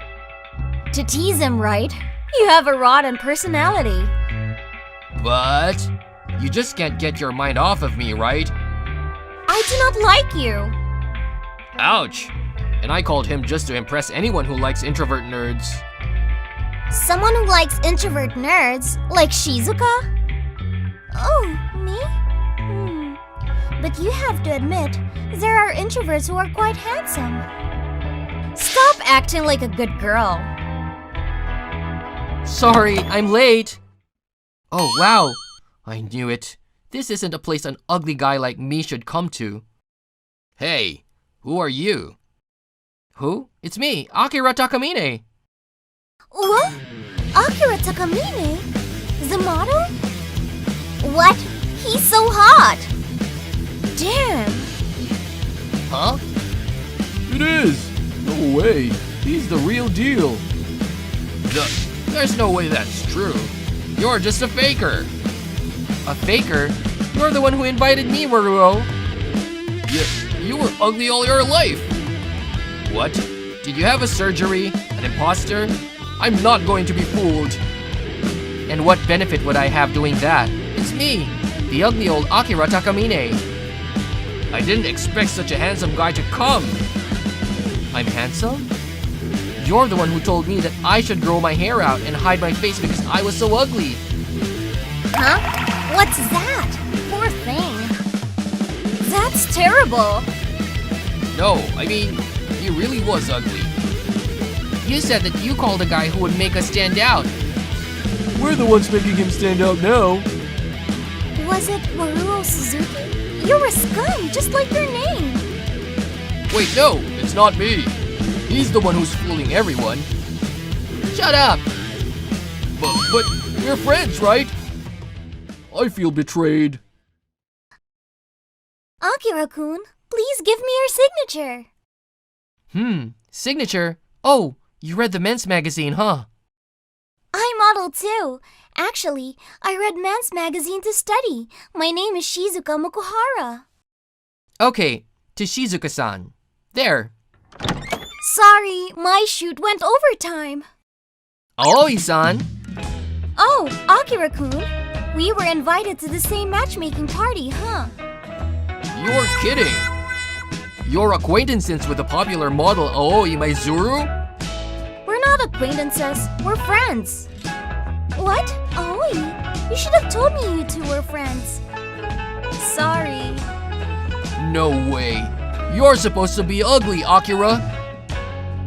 Speaker 8: To tease him, right? You have a rotten personality.
Speaker 2: But you just can't get your mind off of me, right?
Speaker 8: I do not like you.
Speaker 2: Ouch! And I called him just to impress anyone who likes introvert nerds.
Speaker 8: Someone who likes introvert nerds, like Shizuka? Oh, me? But you have to admit, there are introverts who are quite handsome. Stop acting like a good girl.
Speaker 7: Sorry, I'm late. Oh, wow. I knew it. This isn't a place an ugly guy like me should come to.
Speaker 2: Hey, who are you?
Speaker 7: Who? It's me, Akira Takamina.
Speaker 8: What? Akira Takamina? The model? What? He's so hot! Damn!
Speaker 2: Huh? It is! No way! He's the real deal! There's no way that's true. You're just a faker!
Speaker 7: A faker? You're the one who invited me, Boruo.
Speaker 2: You were ugly all your life! What? Did you have a surgery? An imposter? I'm not going to be fooled!
Speaker 7: And what benefit would I have doing that? It's me, the ugly old Akira Takamina.
Speaker 2: I didn't expect such a handsome guy to come!
Speaker 7: I'm handsome? You're the one who told me that I should grow my hair out and hide my face because I was so ugly.
Speaker 8: Huh? What's that? Poor thing. That's terrible.
Speaker 2: No, I mean, he really was ugly.
Speaker 7: You said that you called a guy who would make us stand out.
Speaker 2: We're the ones making him stand out now.
Speaker 8: Was it Boruo Suzuki? You're a scum, just like your name.
Speaker 2: Wait, no, it's not me. He's the one who's fooling everyone.
Speaker 7: Shut up!
Speaker 2: But we're friends, right? I feel betrayed.
Speaker 8: Aki Raccoon, please give me your signature.
Speaker 7: Signature? Oh, you read the men's magazine, huh?
Speaker 8: I model too. Actually, I read men's magazine to study. My name is Shizuka Mokuhara.
Speaker 7: Okay, to Shizuka-san. There.
Speaker 8: Sorry, my shoot went overtime.
Speaker 7: Aoi-san!
Speaker 8: Oh, Aki Raccoon. We were invited to the same matchmaking party, huh?
Speaker 7: You're kidding! Your acquaintances with the popular model Aoi Maizuru?
Speaker 8: We're not acquaintances, we're friends. What? Aoi? You should have told me you two were friends. Sorry.
Speaker 7: No way. You're supposed to be ugly, Akira.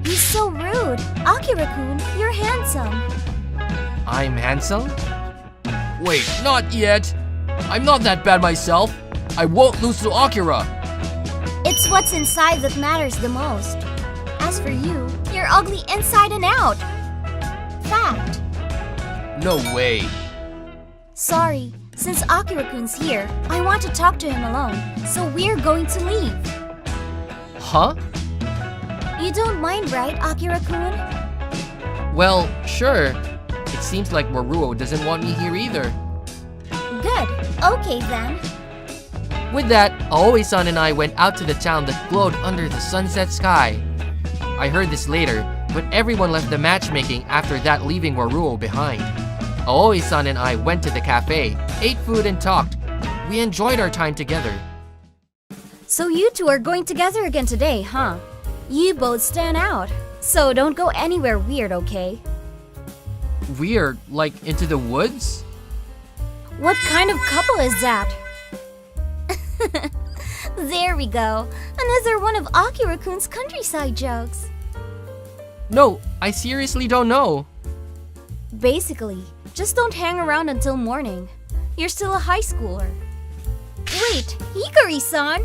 Speaker 8: He's so rude. Aki Raccoon, you're handsome.
Speaker 7: I'm handsome? Wait, not yet. I'm not that bad myself. I won't lose to Akira.
Speaker 8: It's what's inside that matters the most. As for you, you're ugly inside and out. Fact.
Speaker 7: No way.
Speaker 8: Sorry, since Aki Raccoon's here, I want to talk to him alone, so we're going to leave.
Speaker 7: Huh?
Speaker 8: You don't mind, right, Aki Raccoon?
Speaker 7: Well, sure. It seems like Waruo doesn't want me here either.
Speaker 8: Good. Okay then.
Speaker 7: With that, Aoi-san and I went out to the town that glowed under the sunset sky. I heard this later, but everyone left the matchmaking after that, leaving Waruo behind. Aoi-san and I went to the cafe, ate food and talked. We enjoyed our time together.
Speaker 8: So you two are going together again today, huh? You both stand out. So don't go anywhere weird, okay?
Speaker 7: Weird, like into the woods?
Speaker 8: What kind of couple is that? There we go. Another one of Aki Raccoon's countryside jokes.
Speaker 7: No, I seriously don't know.
Speaker 8: Basically, just don't hang around until morning. You're still a high schooler. Wait, Hikari-san!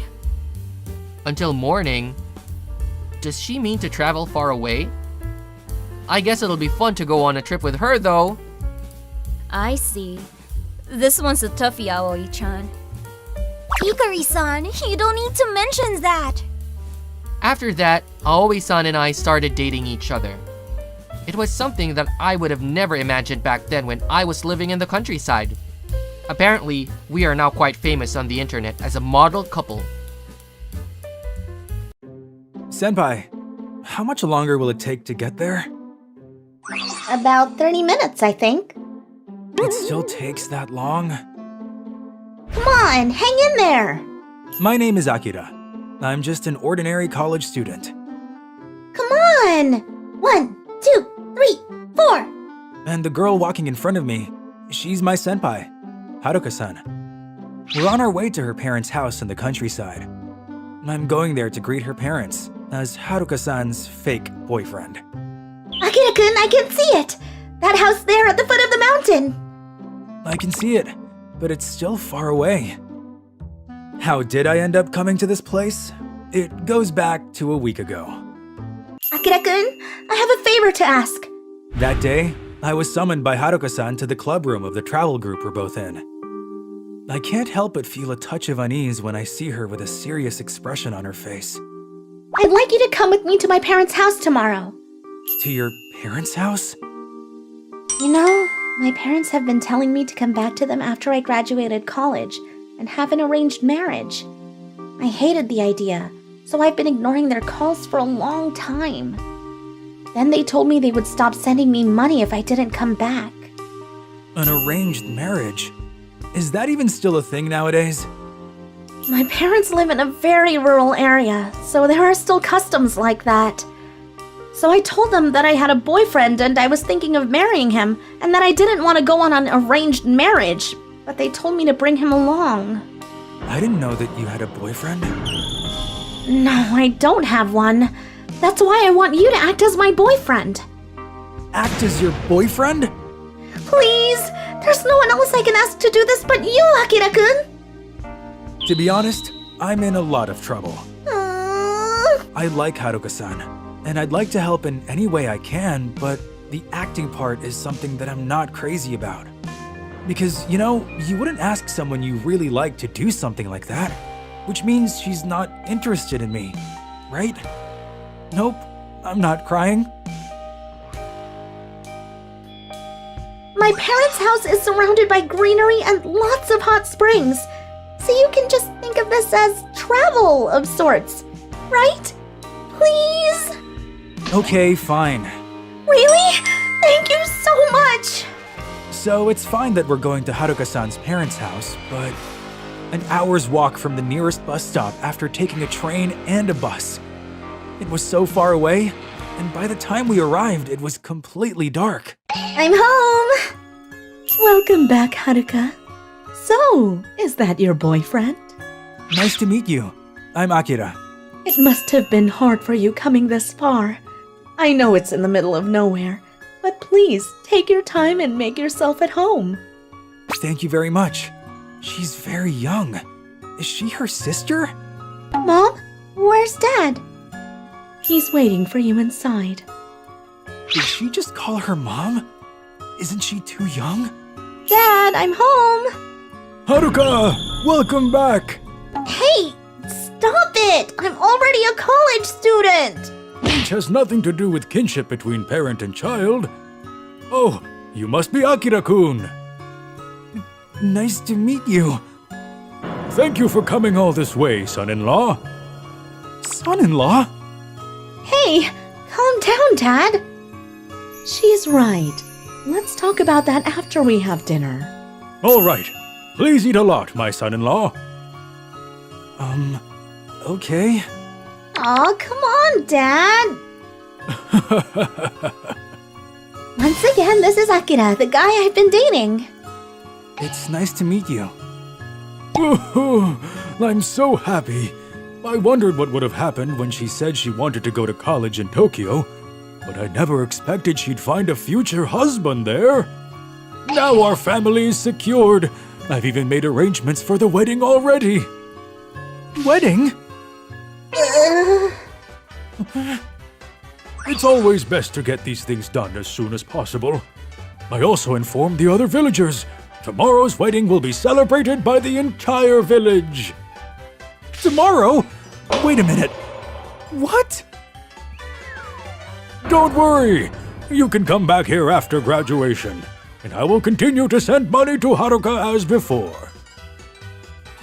Speaker 7: Until morning? Does she mean to travel far away? I guess it'll be fun to go on a trip with her though.
Speaker 8: I see. This one's a toughie, Aoi-chan. Hikari-san, you don't need to mention that!
Speaker 7: After that, Aoi-san and I started dating each other. It was something that I would have never imagined back then when I was living in the countryside. Apparently, we are now quite famous on the internet as a model couple.
Speaker 4: Senpai, how much longer will it take to get there?
Speaker 5: About 30 minutes, I think.
Speaker 4: It still takes that long?
Speaker 5: Come on, hang in there!
Speaker 4: My name is Akira. I'm just an ordinary college student.
Speaker 5: Come on! 1, 2, 3, 4!
Speaker 4: And the girl walking in front of me, she's my senpai, Haruka-san. We're on our way to her parents' house in the countryside. I'm going there to greet her parents as Haruka-san's fake boyfriend.
Speaker 5: Akira-kun, I can see it! That house there at the foot of the mountain!
Speaker 4: I can see it, but it's still far away. How did I end up coming to this place? It goes back to a week ago.
Speaker 5: Akira-kun, I have a favor to ask.
Speaker 4: That day, I was summoned by Haruka-san to the club room of the travel group we're both in. I can't help but feel a touch of unease when I see her with a serious expression on her face.
Speaker 5: I'd like you to come with me to my parents' house tomorrow.
Speaker 4: To your parents' house?
Speaker 5: You know, my parents have been telling me to come back to them after I graduated college and have an arranged marriage. I hated the idea, so I've been ignoring their calls for a long time. Then they told me they would stop sending me money if I didn't come back.
Speaker 4: An arranged marriage? Is that even still a thing nowadays?
Speaker 5: My parents live in a very rural area, so there are still customs like that. So I told them that I had a boyfriend and I was thinking of marrying him, and that I didn't want to go on an arranged marriage, but they told me to bring him along.
Speaker 4: I didn't know that you had a boyfriend.
Speaker 5: No, I don't have one. That's why I want you to act as my boyfriend.
Speaker 4: Act as your boyfriend?
Speaker 5: Please! There's no one else I can ask to do this but you, Akira-kun!
Speaker 4: To be honest, I'm in a lot of trouble. I like Haruka-san, and I'd like to help in any way I can, but the acting part is something that I'm not crazy about. Because, you know, you wouldn't ask someone you really like to do something like that, which means she's not interested in me, right? Nope, I'm not crying.
Speaker 5: My parents' house is surrounded by greenery and lots of hot springs, so you can just think of this as travel of sorts, right? Please?
Speaker 4: Okay, fine.
Speaker 5: Really? Thank you so
Speaker 4: So it's fine that we're going to Haruka-san's parents' house, but an hour's walk from the nearest bus stop after taking a train and a bus. It was so far away, and by the time we arrived, it was completely dark.
Speaker 6: I'm home! Welcome back, Haruka. So, is that your boyfriend?
Speaker 4: Nice to meet you. I'm Akira.
Speaker 6: It must have been hard for you coming this far. I know it's in the middle of nowhere, but please take your time and make yourself at home.
Speaker 4: Thank you very much. She's very young. Is she her sister?
Speaker 5: Mom, where's Dad?
Speaker 6: He's waiting for you inside.
Speaker 4: Did she just call her mom? Isn't she too young?
Speaker 6: Dad, I'm home!
Speaker 4: Haruka, welcome back!
Speaker 5: Hey, stop it! I'm already a college student!
Speaker 9: Age has nothing to do with kinship between parent and child. Oh, you must be Aki Raccoon.
Speaker 4: Nice to meet you.
Speaker 9: Thank you for coming all this way, son-in-law.
Speaker 4: Son-in-law?
Speaker 5: Hey, calm down, Dad.
Speaker 6: She's right. Let's talk about that after we have dinner.
Speaker 9: All right. Please eat a lot, my son-in-law.
Speaker 4: Okay.
Speaker 5: Aw, come on, Dad. Once again, this is Akira, the guy I've been dating.
Speaker 4: It's nice to meet you.
Speaker 9: I'm so happy. I wondered what would have happened when she said she wanted to go to college in Tokyo, but I never expected she'd find a future husband there. Now our family is secured. I've even made arrangements for the wedding already.
Speaker 4: Wedding?
Speaker 9: It's always best to get these things done as soon as possible. I also informed the other villagers. Tomorrow's wedding will be celebrated by the entire village.
Speaker 4: Tomorrow? Wait a minute. What?
Speaker 9: Don't worry. You can come back here after graduation, and I will continue to send money to Haruka as before.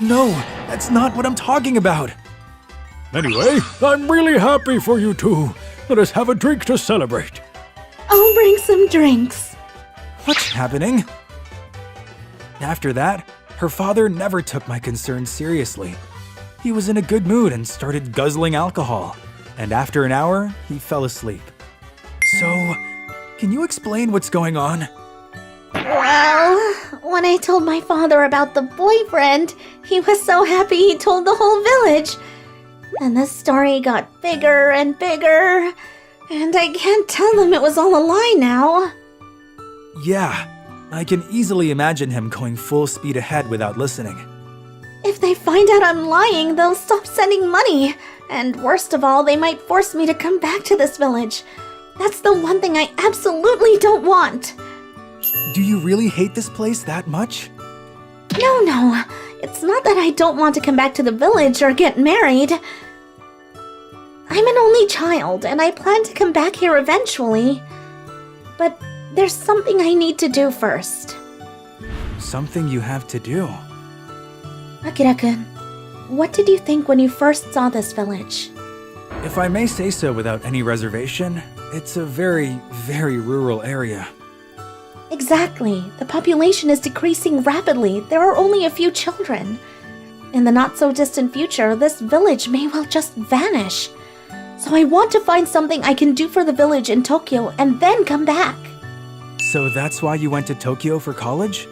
Speaker 4: No, that's not what I'm talking about.
Speaker 9: Anyway, I'm really happy for you two. Let us have a drink to celebrate.
Speaker 6: I'll bring some drinks.
Speaker 4: What's happening? After that, her father never took my concerns seriously. He was in a good mood and started guzzling alcohol, and after an hour, he fell asleep. So, can you explain what's going on?
Speaker 5: Well, when I told my father about the boyfriend, he was so happy he told the whole village. And the story got bigger and bigger, and I can't tell them it was all a lie now.
Speaker 4: Yeah, I can easily imagine him going full speed ahead without listening.
Speaker 5: If they find out I'm lying, they'll stop sending money. And worst of all, they might force me to come back to this village. That's the one thing I absolutely don't want.
Speaker 4: Do you really hate this place that much?
Speaker 5: No. It's not that I don't want to come back to the village or get married. I'm an only child, and I plan to come back here eventually. But there's something I need to do first.
Speaker 4: Something you have to do.
Speaker 5: Akira-kun, what did you think when you first saw this village?
Speaker 4: If I may say so without any reservation, it's a very, very rural area.
Speaker 5: Exactly. The population is decreasing rapidly. There are only a few children. In the not-so-distant future, this village may well just vanish. So I want to find something I can do for the village in Tokyo and then come back.
Speaker 4: So that's why you went to Tokyo for college?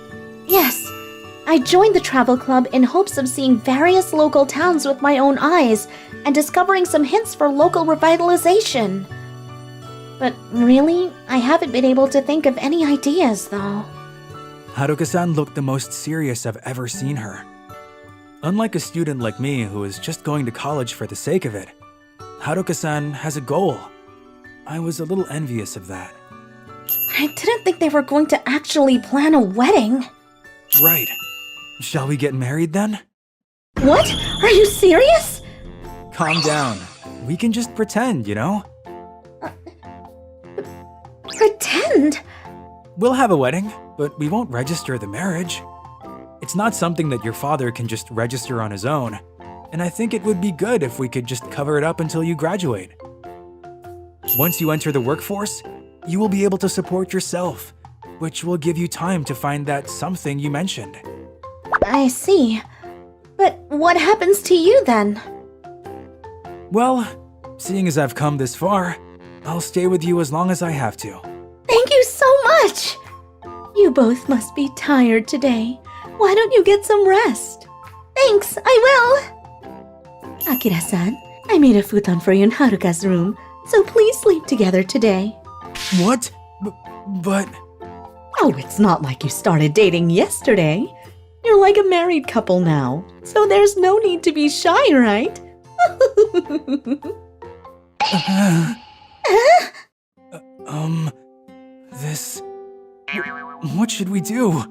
Speaker 5: Yes. I joined the travel club in hopes of seeing various local towns with my own eyes and discovering some hints for local revitalization. But really, I haven't been able to think of any ideas, though.
Speaker 4: Haruka-san looked the most serious I've ever seen her. Unlike a student like me who is just going to college for the sake of it, Haruka-san has a goal. I was a little envious of that.
Speaker 5: I didn't think they were going to actually plan a wedding.
Speaker 4: Right. Shall we get married then?
Speaker 5: What? Are you serious?
Speaker 4: Calm down. We can just pretend, you know?
Speaker 5: Pretend?
Speaker 4: We'll have a wedding, but we won't register the marriage. It's not something that your father can just register on his own, and I think it would be good if we could just cover it up until you graduate. Once you enter the workforce, you will be able to support yourself, which will give you time to find that something you mentioned.
Speaker 5: I see. But what happens to you then?
Speaker 4: Well, seeing as I've come this far, I'll stay with you as long as I have to.
Speaker 5: Thank you so much!
Speaker 6: You both must be tired today. Why don't you get some rest?
Speaker 5: Thanks, I will!
Speaker 6: Akira-san, I made a futon for you in Haruka's room, so please sleep together today.
Speaker 4: What? But...
Speaker 6: Oh, it's not like you started dating yesterday. You're like a married couple now, so there's no need to be shy, right?
Speaker 4: This... What should we do?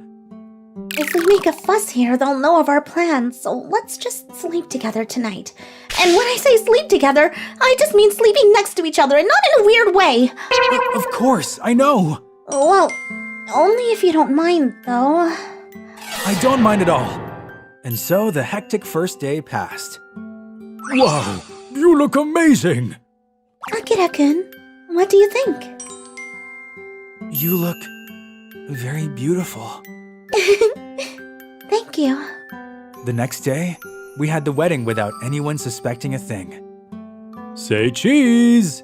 Speaker 5: If we make a fuss here, they'll know of our plans, so let's just sleep together tonight. And when I say sleep together, I just mean sleeping next to each other and not in a weird way.
Speaker 4: Of course, I know.
Speaker 5: Well, only if you don't mind, though.
Speaker 4: I don't mind at all. And so the hectic first day passed.
Speaker 9: Wow, you look amazing!
Speaker 5: Aki Raccoon, what do you think?
Speaker 4: You look very beautiful.
Speaker 5: Thank you.
Speaker 4: The next day, we had the wedding without anyone suspecting a thing.
Speaker 9: Say cheese!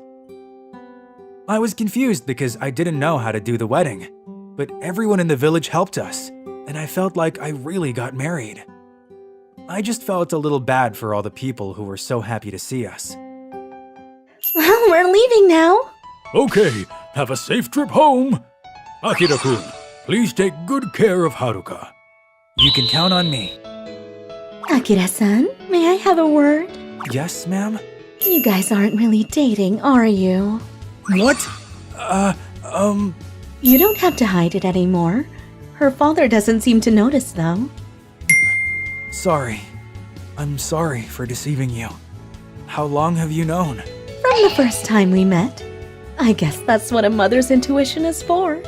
Speaker 4: I was confused because I didn't know how to do the wedding, but everyone in the village helped us, and I felt like I really got married. I just felt a little bad for all the people who were so happy to see us.
Speaker 5: Well, we're leaving now.
Speaker 9: Okay, have a safe trip home. Aki Raccoon, please take good care of Haruka.
Speaker 4: You can count on me.
Speaker 6: Akira-san, may I have a word?
Speaker 4: Yes, ma'am?
Speaker 6: You guys aren't really dating, are you?
Speaker 4: What?
Speaker 6: You don't have to hide it anymore. Her father doesn't seem to notice, though.
Speaker 4: Sorry. I'm sorry for deceiving you. How long have you known?
Speaker 6: From the first time we met. I guess that's what a mother's intuition is for.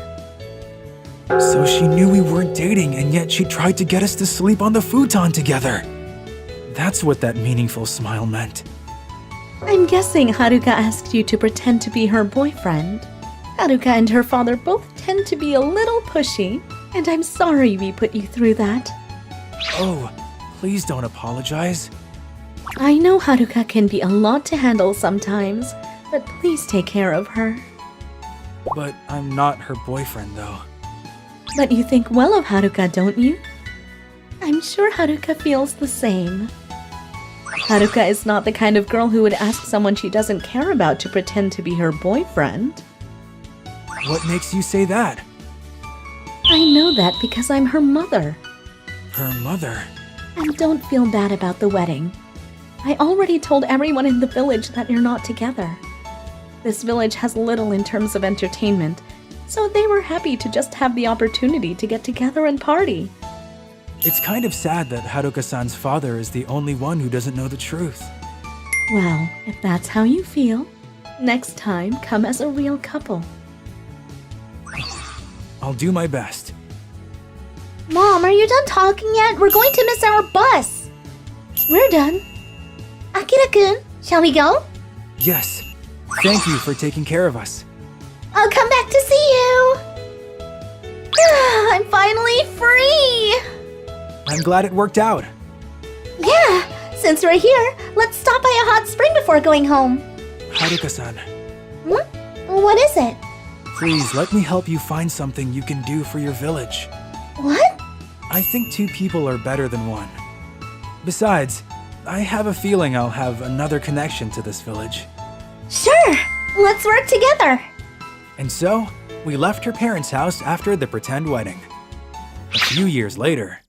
Speaker 4: So she knew we weren't dating, and yet she tried to get us to sleep on the futon together. That's what that meaningful smile meant.
Speaker 6: I'm guessing Haruka asked you to pretend to be her boyfriend. Haruka and her father both tend to be a little pushy, and I'm sorry we put you through that.
Speaker 4: Oh, please don't apologize.
Speaker 6: I know Haruka can be a lot to handle sometimes, but please take care of her.
Speaker 4: But I'm not her boyfriend, though.
Speaker 6: But you think well of Haruka, don't you? I'm sure Haruka feels the same. Haruka is not the kind of girl who would ask someone she doesn't care about to pretend to be her boyfriend.
Speaker 4: What makes you say that?
Speaker 6: I know that because I'm her mother.
Speaker 4: Her mother?
Speaker 6: And don't feel bad about the wedding. I already told everyone in the village that you're not together. This village has little in terms of entertainment, so they were happy to just have the opportunity to get together and party.
Speaker 4: It's kind of sad that Haruka-san's father is the only one who doesn't know the truth.
Speaker 6: Well, if that's how you feel, next time come as a real couple.
Speaker 4: I'll do my best.
Speaker 5: Mom, are you done talking yet? We're going to miss our bus.
Speaker 6: We're done.
Speaker 5: Aki Raccoon, shall we go?
Speaker 4: Yes. Thank you for taking care of us.
Speaker 5: I'll come back to see you. I'm finally free.
Speaker 4: I'm glad it worked out.
Speaker 5: Yeah, since we're here, let's stop by a hot spring before going home.
Speaker 4: Haruka-san,
Speaker 5: What is it?
Speaker 4: please let me help you find something you can do for your village.
Speaker 5: What?
Speaker 4: I think two people are better than one. Besides, I have a feeling I'll have another connection to this village.
Speaker 5: Sure, let's work together.
Speaker 4: And so, we left her parents' house after the pretend wedding. A few years later,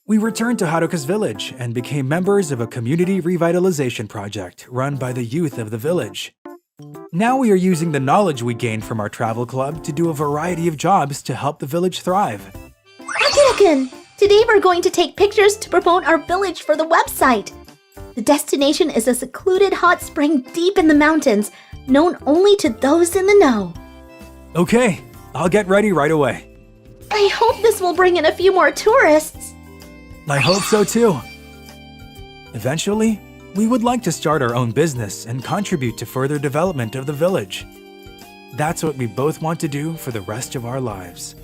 Speaker 4: we returned to Haruka's village and became members of a community revitalization project run by the youth of the village. Now we are using the knowledge we gained from our travel club to do a variety of jobs to help the village thrive.
Speaker 5: Aki Raccoon, today we're going to take pictures to promote our village for the website. The destination is a secluded hot spring deep in the mountains, known only to those in the know.
Speaker 4: Okay, I'll get ready right away.
Speaker 5: I hope this will bring in a few more tourists.
Speaker 4: I hope so too. Eventually, we would like to start our own business and contribute to further development of the village. That's what we both want to do for the rest of our lives.